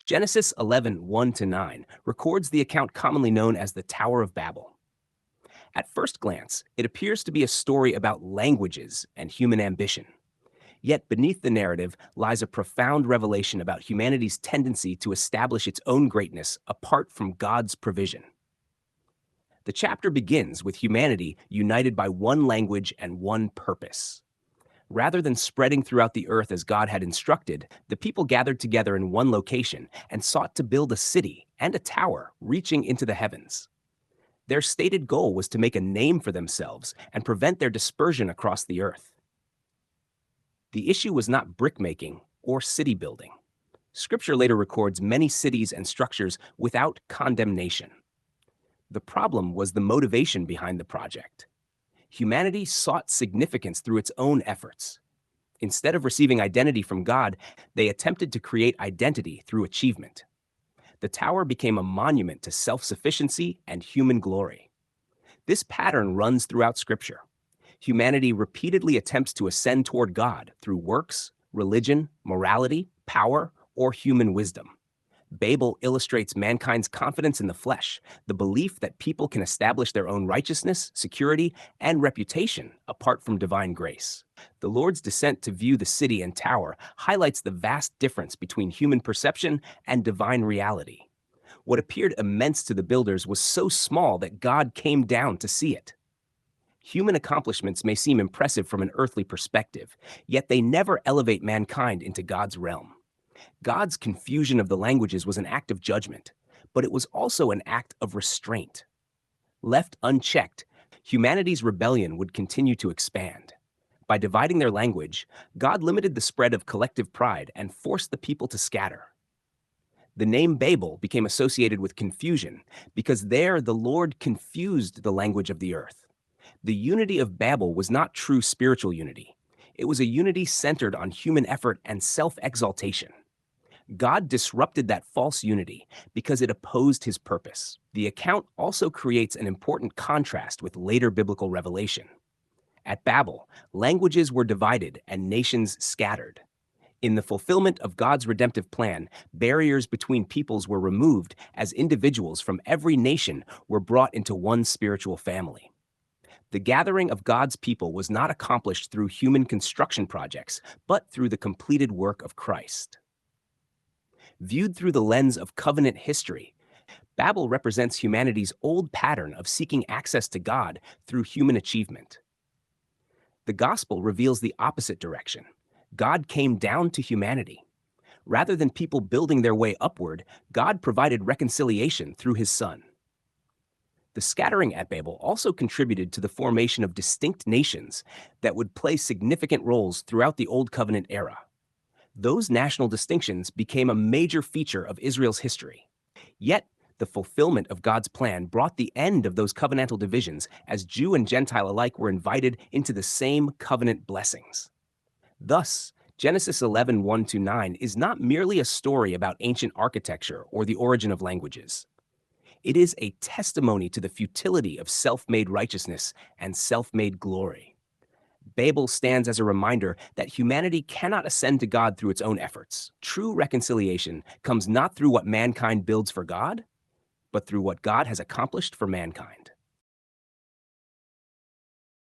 Genesis 11, 1-9 records the account commonly known as the Tower of Babel. At first glance, it appears to be a story about languages and human ambition. Yet beneath the narrative lies a profound revelation about humanity's tendency to establish its own greatness apart from God's provision. The chapter begins with humanity united by one language and one purpose. Rather than spreading throughout the earth as God had instructed, the people gathered together in one location and sought to build a city and a tower reaching into the heavens. Their stated goal was to make a name for themselves and prevent their dispersion across the earth. The issue was not brickmaking or city building. Scripture later records many cities and structures without condemnation. The problem was the motivation behind the project. Humanity sought significance through its own efforts. Instead of receiving identity from God, they attempted to create identity through achievement. The tower became a monument to self-sufficiency and human glory. This pattern runs throughout Scripture. Humanity repeatedly attempts to ascend toward God through works, religion, morality, power, or human wisdom. Babel illustrates mankind's confidence in the flesh, the belief that people can establish their own righteousness, security, and reputation apart from divine grace. The Lord's descent to view the city and tower highlights the vast difference between human perception and divine reality. What appeared immense to the builders was so small that God came down to see it. Human accomplishments may seem impressive from an earthly perspective, yet they never elevate mankind into God's realm. God's confusion of the languages was an act of judgment, but it was also an act of restraint. Left unchecked, humanity's rebellion would continue to expand. By dividing their language, God limited the spread of collective pride and forced the people to scatter. The name Babel became associated with confusion because there the Lord confused the language of the earth. The unity of Babel was not true spiritual unity. It was a unity centered on human effort and self-exaltation. God disrupted that false unity because it opposed his purpose. The account also creates an important contrast with later biblical revelation. At Babel, languages were divided and nations scattered. In the fulfillment of God's redemptive plan, barriers between peoples were removed as individuals from every nation were brought into one spiritual family. The gathering of God's people was not accomplished through human construction projects, but through the completed work of Christ. Viewed through the lens of covenant history, Babel represents humanity's old pattern of seeking access to God through human achievement. The gospel reveals the opposite direction. God came down to humanity. Rather than people building their way upward, God provided reconciliation through his Son. The scattering at Babel also contributed to the formation of distinct nations that would play significant roles throughout the Old Covenant era. Those national distinctions became a major feature of Israel's history. Yet, the fulfillment of God's plan brought the end of those covenantal divisions as Jew and Gentile alike were invited into the same covenant blessings. Thus, Genesis 11, 1-9 is not merely a story about ancient architecture or the origin of languages. It is a testimony to the futility of self-made righteousness and self-made glory. Babel stands as a reminder that humanity cannot ascend to God through its own efforts. True reconciliation comes not through what mankind builds for God, but through what God has accomplished for mankind.